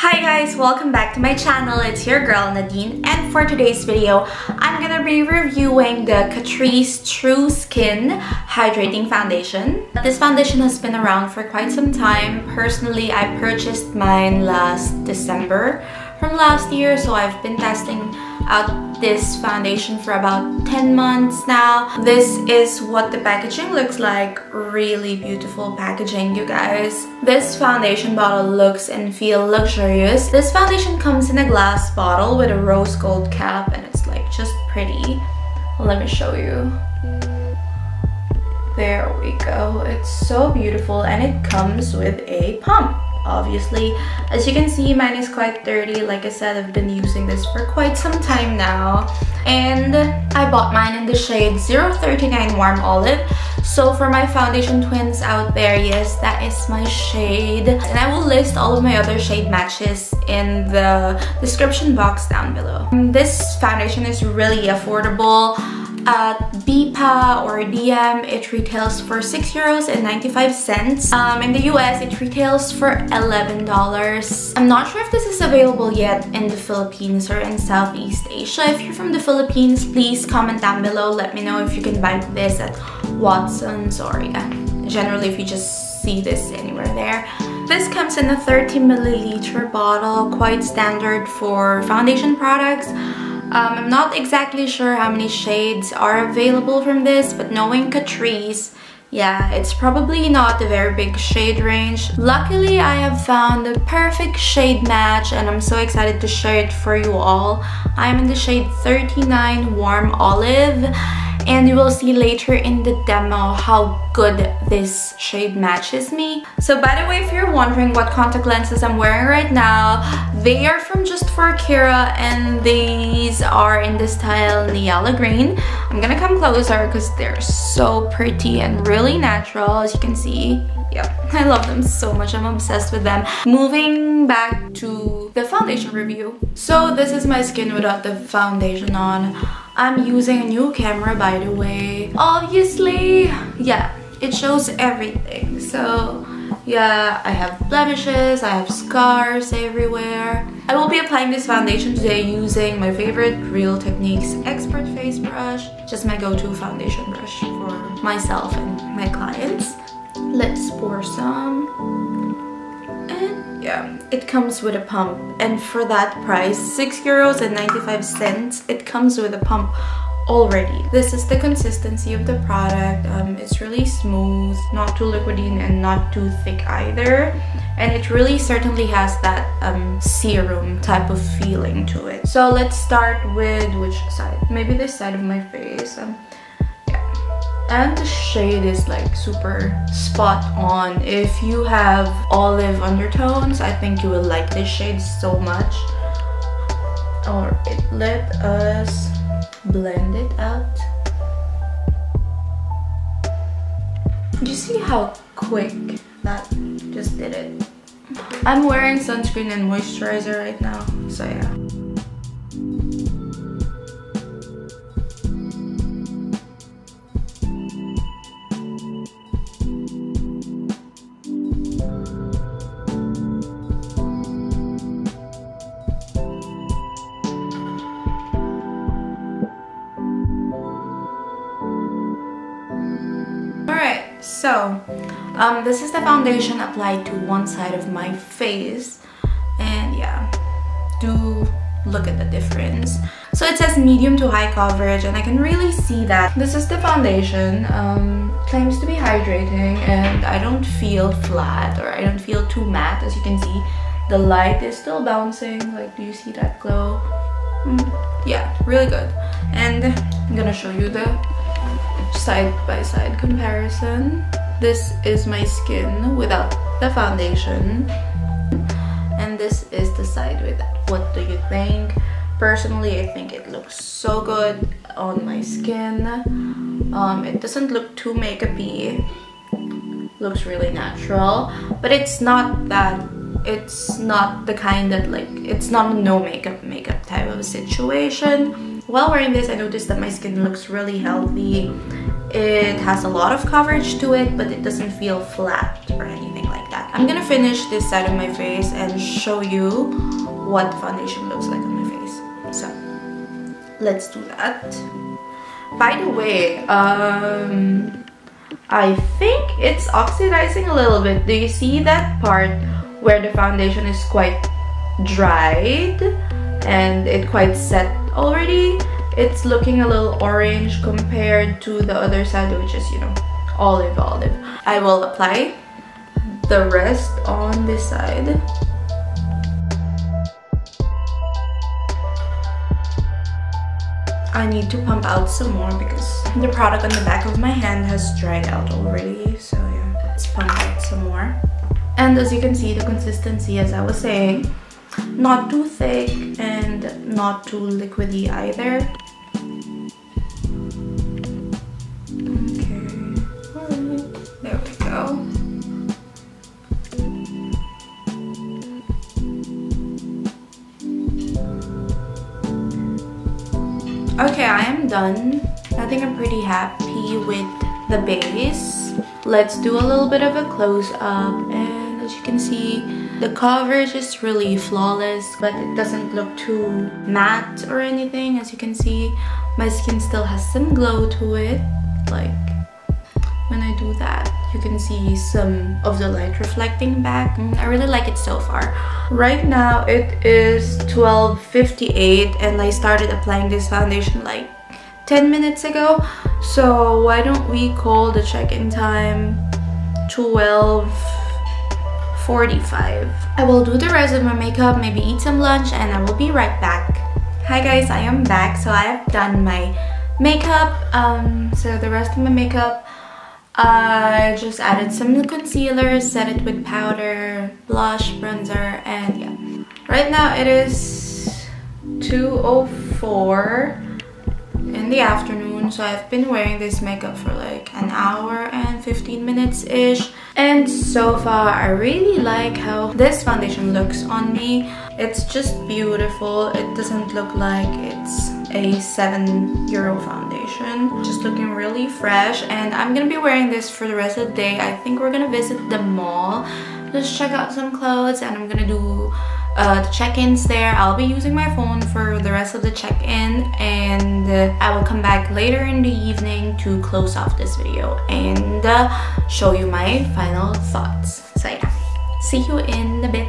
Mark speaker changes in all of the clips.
Speaker 1: Hi guys, welcome back to my channel. It's your girl Nadine, and for today's video I'm gonna be reviewing the CATRICE True Skin Hydrating Foundation. This foundation has been around for quite some time. Personally, I purchased mine last December from last year, so I've been testing out this foundation for about 10 months now. This is what the packaging looks like. Really beautiful packaging, you guys. This foundation bottle looks and feels luxurious. This foundation comes in a glass bottle with a rose gold cap, and it's like just pretty. Let me show you. There we go. It's so beautiful, and it comes with a pump. Obviously, as you can see, mine is quite dirty. Like I said, I've been using this for quite some time now, and I bought mine in the shade 039 Warm Olive. So for my foundation twins out there, yes, that is my shade, and I will list all of my other shade matches in the description box down below. This foundation is really affordable. At BPA or DM, it retails for €6.95. In the US, it retails for $11. I'm not sure if this is available yet in the Philippines or in Southeast Asia. If you're from the Philippines, please comment down below. Let me know if you can buy this at Watson's or generally if you just see this anywhere there. This comes in a 30 milliliter bottle, quite standard for foundation products. I'm not exactly sure how many shades are available from this, but knowing CATRICE, yeah, it's probably not a very big shade range. Luckily, I have found the perfect shade match, and I'm so excited to share it for you all. I'm in the shade 39 Warm Olive, and you will see later in the demo how good this shade matches me. So by the way, if you're wondering what contact lenses I'm wearing right now, they are from Just for Kira, and these are in the style Niala Green. I'm gonna come closer because they're so pretty and really natural, as you can see. Yep, I love them so much. I'm obsessed with them. Moving back to the foundation review. So this is my skin without the foundation on. I'm using a new camera, by the way. Obviously, yeah, it shows everything. So yeah, I have blemishes, I have scars everywhere. I will be applying this foundation today using my favorite Real Techniques Expert Face Brush. Just my go-to foundation brush for myself and my clients. Let's pour some. And yeah, it comes with a pump, and for that price, €6.95, it comes with a pump already. This is the consistency of the product. It's really smooth, not too liquidy and not too thick either, and it really certainly has that serum type of feeling to it. So let's start with which side? Maybe this side of my face. And the shade is like super spot on. If you have olive undertones, I think you will like this shade so much. Alright, let us blend it out. Do you see how quick that just did it? I'm wearing sunscreen and moisturizer right now, so yeah. So, this is the foundation applied to one side of my face, and yeah, do look at the difference. So it says medium to high coverage, and I can really see that. This is the foundation, claims to be hydrating, and I don't feel flat or I don't feel too matte. As you can see, the light is still bouncing. Like, do you see that glow? Yeah, really good. And I'm gonna show you the side-by-side comparison. This is my skin without the foundation, and this is the side with it. What do you think? Personally, I think it looks so good on my skin. It doesn't look too makeup-y. Looks really natural, but it's not that. It's not the kind that, like, it's not a no makeup type of situation. While wearing this, I noticed that my skin looks really healthy. It has a lot of coverage to it, but it doesn't feel flat or anything like that. I'm gonna finish this side of my face and show you what foundation looks like on my face. So let's do that. By the way, I think it's oxidizing a little bit. Do you see that part where the foundation is quite dried and it quite set already? It's looking a little orange compared to the other side, which is, you know, olive. I will apply the rest on this side. I need to pump out some more because the product on the back of my hand has dried out already. So yeah, let's pump out some more. And as you can see, the consistency, as I was saying, not too thick and not too liquidy either. Okay, alright, there we go. Okay, I am done. I think I'm pretty happy with the base. Let's do a little bit of a close-up, and as you can see, the coverage is really flawless, but it doesn't look too matte or anything. As you can see, my skin still has some glow to it. Like when I do that, you can see some of the light reflecting back. I really like it so far. Right now it is 12:58 and I started applying this foundation like 10 minutes ago. So why don't we call the check-in time 12:45. I will do the rest of my makeup, maybe eat some lunch, and I will be right back. Hi guys, I am back. So I have done my makeup. So the rest of my makeup, I just added some concealer, set it with powder, blush, bronzer, and yeah. Right now it is 2:04 in the afternoon, so I've been wearing this makeup for like an hour and 15 minutes ish, and so far I really like how this foundation looks on me. It's just beautiful. It doesn't look like it's a €7 foundation. Just looking really fresh, and I'm gonna be wearing this for the rest of the day. I think we're gonna visit the mall, just check out some clothes, and I'm gonna do the check-ins there. I'll be using my phone for the rest of the check-in, and I will come back later in the evening to close off this video and show you my final thoughts. So yeah, see you in a bit.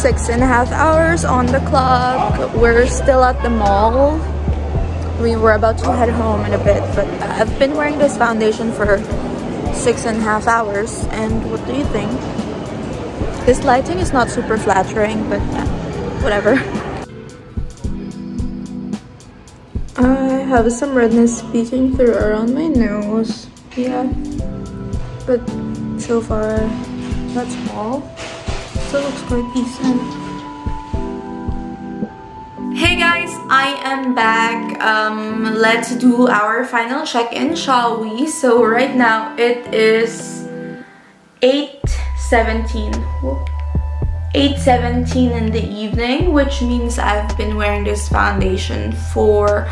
Speaker 1: Six and a half hours on the clock. We're still at the mall. We were about to head home in a bit, but I've been wearing this foundation for 6.5 hours, and what do you think? This lighting is not super flattering, but yeah, whatever. I have some redness peeking through around my nose. Yeah, but so far that's all. So it looks quite decent. Hey guys, I am back. Let's do our final check-in, shall we? So right now it is 8:17 in the evening, which means I've been wearing this foundation for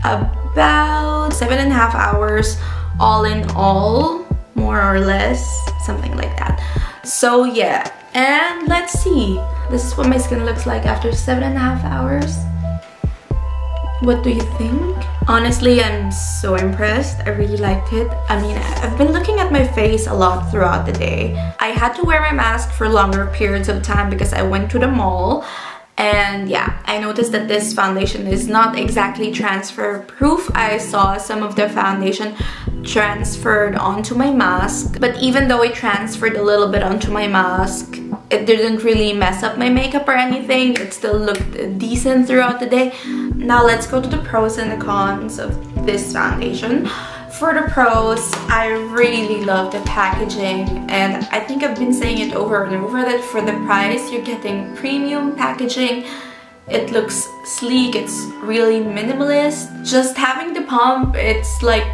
Speaker 1: about 7.5 hours, all in all, more or less, something like that. So yeah, and let's see. This is what my skin looks like after 7.5 hours. What do you think? Honestly, I'm so impressed. I really liked it. I mean, I've been looking at my face a lot throughout the day. I had to wear my mask for longer periods of time because I went to the mall. And yeah, I noticed that this foundation is not exactly transfer proof. I saw some of the foundation transferred onto my mask, but even though it transferred a little bit onto my mask, it didn't really mess up my makeup or anything. It still looked decent throughout the day. Now let's go to the pros and the cons of this foundation. For the pros, I really love the packaging, and I think I've been saying it over and over that for the price you're getting premium packaging. It looks sleek, it's really minimalist. Just having the pump, it's like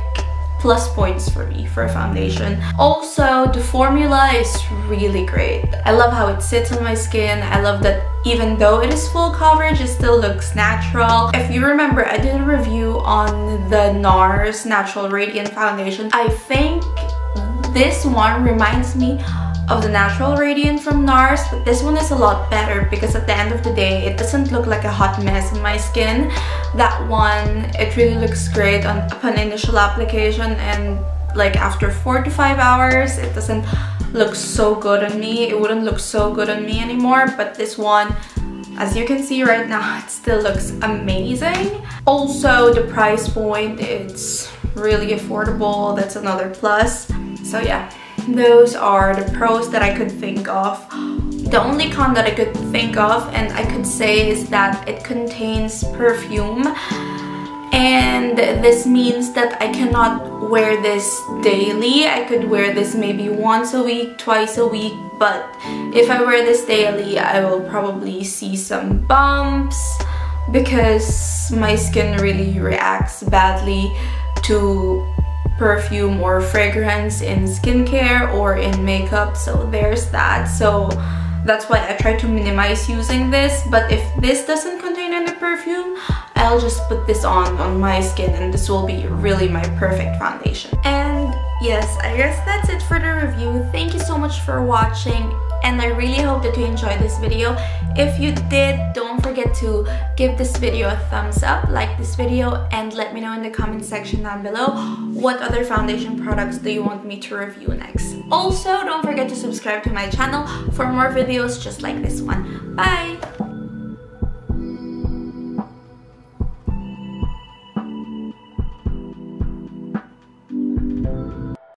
Speaker 1: plus points for me for foundation. Also, the formula is really great. I love how it sits on my skin. I love that even though it is full coverage, it still looks natural. If you remember, I did a review on the NARS Natural Radiant Foundation. I think this one reminds me of the Natural Radiant from NARS, but this one is a lot better because at the end of the day, it doesn't look like a hot mess on my skin. That one, it really looks great upon initial application, and like after 4 to 5 hours, it doesn't look so good on me. It wouldn't look so good on me anymore, but this one, as you can see right now, it still looks amazing. Also, the price point, it's really affordable. That's another plus. So yeah, those are the pros that I could think of. The only con that I could think of and I could say is that it contains perfume, and this means that I cannot wear this daily. I could wear this maybe once a week, twice a week, but if I wear this daily, I will probably see some bumps because my skin really reacts badly to perfume or fragrance in skincare or in makeup, so there's that. So that's why I try to minimize using this, but if this doesn't contain any perfume, I'll just put this on my skin, and this will be really my perfect foundation. And yes, I guess that's it for the review. Thank you so much for watching, and I really hope that you enjoyed this video. If you did, don't forget to give this video a thumbs up, like this video, and let me know in the comment section down below what other foundation products do you want me to review next. Also, don't forget to subscribe to my channel for more videos just like this one. Bye!